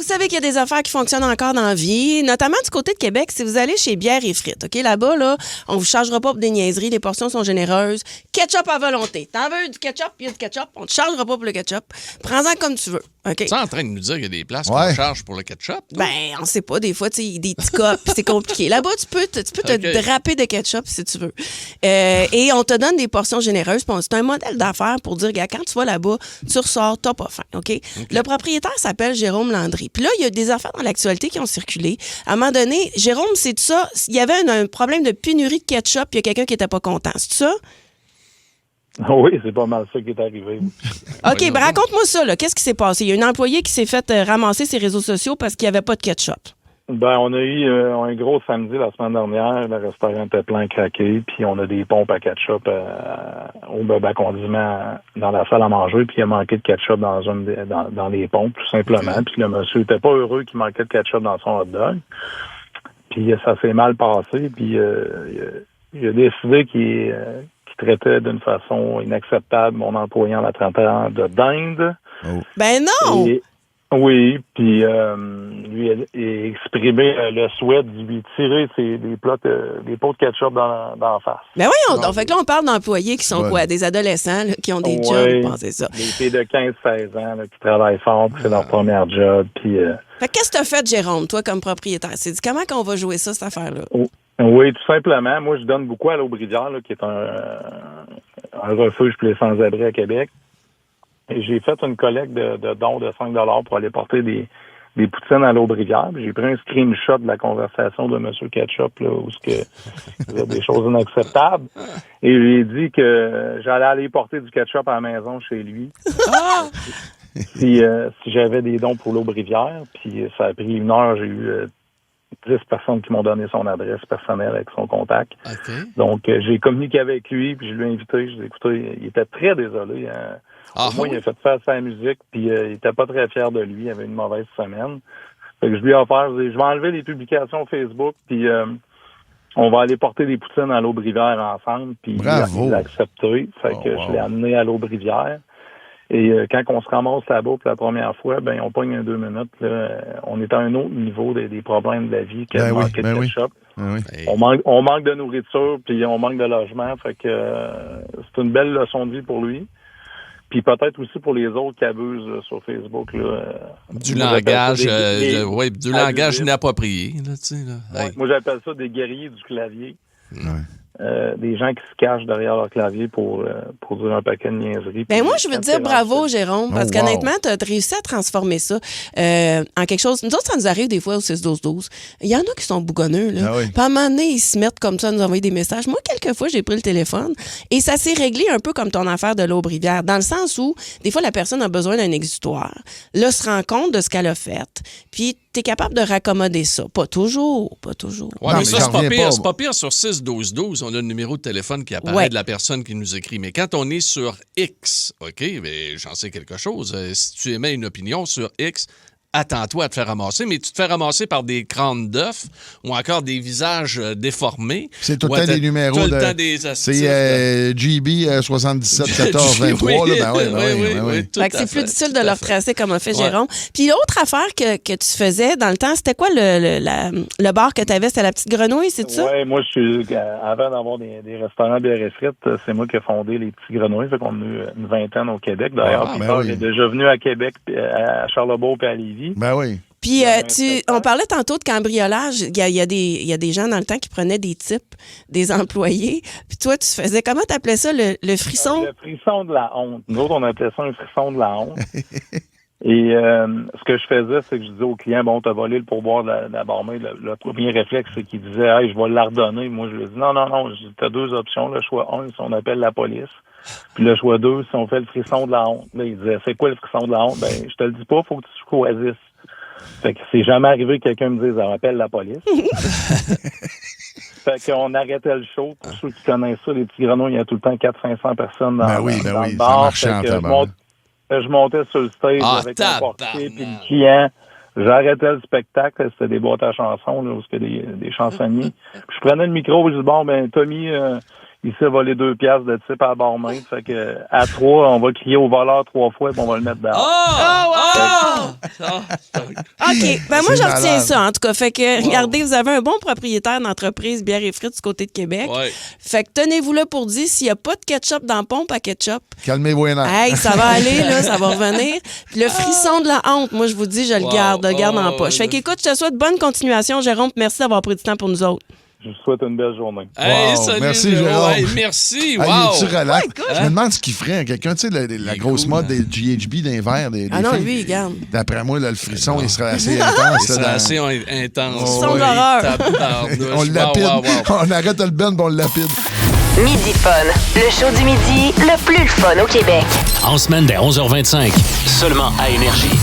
savez qu'il y a des affaires qui fonctionnent encore dans la vie, notamment du côté de Québec. Si vous allez chez Bière et Frites, OK? Là-bas, là, on vous chargera pas pour des niaiseries. Les portions sont généreuses. Ketchup à volonté. T'en veux du ketchup? Il y a du ketchup. On te chargera pas pour le ketchup. Prends-en comme tu veux. OK? Tu es en train de nous dire qu'il y a des places qu'on charge pour le ketchup? Ben, on sait pas. Des fois, tu sais, des petits cups, c'est compliqué. Là-bas, tu peux te draper de ketchup si tu veux. Et on te donne des portions généreuses. C'est un modèle d'affaires pour dire, regarde, quand tu vas là-bas, tu ressors, t'as pas faim. OK? Le propriétaire s'appelle Jérôme Landry. Puis là, il y a des affaires dans l'actualité qui ont circulé. À un moment donné, Jérôme, c'est ça. Il y avait un problème de pénurie de ketchup, puis il y a quelqu'un qui était pas content. C'est ça? Oui, c'est pas mal ça qui est arrivé. OK, ben raconte-moi ça. Là. Qu'est-ce qui s'est passé? Il y a une employée qui s'est fait ramasser ses réseaux sociaux parce qu'il n'y avait pas de ketchup. Ben, on a eu un gros samedi la semaine dernière. Le restaurant était plein craqué, puis on a des pompes à ketchup au baba condiment dans la salle à manger, puis il a manqué de ketchup dans les pompes, tout simplement. Puis le monsieur était pas heureux qu'il manquait de ketchup dans son hot dog. Puis ça s'est mal passé, puis il a décidé qu'il traitait d'une façon inacceptable mon employé en la traitant de dinde. Oh. Ben non! Oui, puis lui a exprimé le souhait de lui tirer des pots de ketchup dans face. Ben voyons donc. Fait que là, on parle d'employés qui sont quoi? Des adolescents là, qui ont des jobs, c'est ça. Des filles de 15-16 ans là, qui travaillent fort, puis c'est leur premier job. Puis, fait que qu'est-ce que t'as fait, Jérôme, toi, comme propriétaire? C'est dit comment qu'on va jouer ça, cette affaire-là? Oui, tout simplement. Moi, je donne beaucoup à l'Aubrivière, qui est un refuge pour les sans-abri à Québec. Et j'ai fait une collecte de dons de 5 $ pour aller porter des poutines à l'Aubrivière. J'ai pris un screenshot de la conversation de M. Ketchup, là, où il y a des choses inacceptables. Et j'ai dit que j'allais aller porter du ketchup à la maison chez lui. si j'avais des dons pour l'Aubrivière. Puis ça a pris 1 heure. J'ai eu 10 personnes qui m'ont donné son adresse personnelle avec son contact. Okay. Donc, j'ai communiqué avec lui, puis je l'ai invité. Je lui ai dit, écoutez, il était très désolé. Moi, il a fait faire sa musique, puis il était pas très fier de lui. Il avait une mauvaise semaine. Fait que je lui ai offert, je vais enlever les publications Facebook, puis on va aller porter des poutines à l'Aubrivière ensemble, puis il a accepté. Fait que je l'ai amené à l'Aubrivière. Et quand on se ramasse là-bas pour la première fois, ben on pogne 2 minutes. Là, on est à un autre niveau des problèmes de la vie que manquer de ketchup. On manque de nourriture, puis on manque de logement. Fait que c'est une belle leçon de vie pour lui. Puis peut-être aussi pour les autres qui abusent sur Facebook. Là, du langage, du langage inapproprié. Là, tu sais, là. Moi, j'appelle ça des guerriers du clavier. Des gens qui se cachent derrière leur clavier pour dire un paquet de niaiseries. Ben moi, je veux te dire bravo, Jérôme, parce qu'honnêtement, tu as réussi à transformer ça en quelque chose. Nous autres, ça nous arrive des fois au 6-12-12. Il y en a qui sont bougonneux, là. Puis à un moment donné, ils se mettent comme ça à nous envoyer des messages. Moi, quelques fois, j'ai pris le téléphone et ça s'est réglé un peu comme ton affaire de l'Aubrivière, dans le sens où, des fois, la personne a besoin d'un exutoire. Là, se rend compte de ce qu'elle a fait, puis tu es capable de raccommoder ça. Pas toujours. Ouais, mais ça, c'est pas pire sur 6-12-12. On a le numéro de téléphone qui apparaît de la personne qui nous écrit. Mais quand on est sur X, OK, mais j'en sais quelque chose. Si tu émets une opinion sur X, attends-toi à te faire ramasser, mais tu te fais ramasser par des crânes d'œufs ou encore des visages déformés. C'est tout le temps des numéros. C'est GB 77 14 23. Oui. C'est plus difficile de leur tracer comme a fait Jérôme. Puis l'autre affaire que tu faisais dans le temps, c'était quoi le bar que tu avais? C'était la Petite Grenouille, c'est ça? Oui, moi, avant d'avoir des restaurants bière et frites, c'est moi qui ai fondé les Petits Grenouilles. Fait qu'on a eu une vingtaine au Québec. D'ailleurs, il est déjà venu à Québec, à Charlebourg et à Lévis. Ben oui. Puis, on parlait tantôt de cambriolage. Il y a des gens dans le temps qui prenaient des types, des employés. Puis toi, tu faisais, comment tu appelais ça, le frisson? Le frisson de la honte. Nous autres, on appelait ça un frisson de la honte. Et ce que je faisais, c'est que je disais au client, bon, t'as volé le pourboire de la barmaid. Le premier réflexe, c'est qu'il disait, hey, je vais l'ordonner. Moi, je lui ai dit, non, t'as 2 options. Le choix 1, si on appelle la police. Puis le choix 2, si on fait le frisson de la honte. Là, il disait, c'est quoi le frisson de la honte? Ben, je te le dis pas, faut que tu choisisses. Fait que c'est jamais arrivé que quelqu'un me dise, on appelle la police. Fait qu'on arrêtait le show. Pour ceux qui connaissent ça, les Petits Grenouilles, il y a tout le temps 400-500 personnes dans le bar. Ça marchait je montais sur le stage avec mon portier puis le client. J'arrêtais le spectacle. C'était des boîtes à chansons, là, où c'était des chansonniers. Puis je prenais le micro et je dis, bon, ben, Tommy, il s'est volé 2 piastres de type à la barre main. Fait que, à 3, on va crier au voleur 3 fois et on va le mettre dehors. OK. Ben moi, j'en retiens ça, en tout cas. Fait que, regardez, vous avez un bon propriétaire d'entreprise bière et frites du côté de Québec. Ouais. Fait que tenez-vous là pour dire, s'il n'y a pas de ketchup dans la pompe à ketchup. Calmez-vous un an. Hey, ça va aller, là, ça va revenir. Puis le frisson de la honte, moi, je vous dis, je le garde en poche. Fait qu'écoute, je te souhaite bonne continuation, Jérôme. Merci d'avoir pris du temps pour nous autres. Je vous souhaite une belle journée. Hey, salut, merci, Jérôme. Hey, merci. Wow. Tu relax. Je me demande ce qu'il ferait. Quelqu'un, tu sais, la grosse mode des GHB d'un verre. Non, lui, il garde. D'après moi, là, le frisson, il serait assez intense. Il serait assez intense. Frisson d'horreur. On le lapide. On arrête le ben, on le lapide. Midi Fun, le show du midi le plus fun au Québec. En semaine dès 11h25, seulement à Énergie.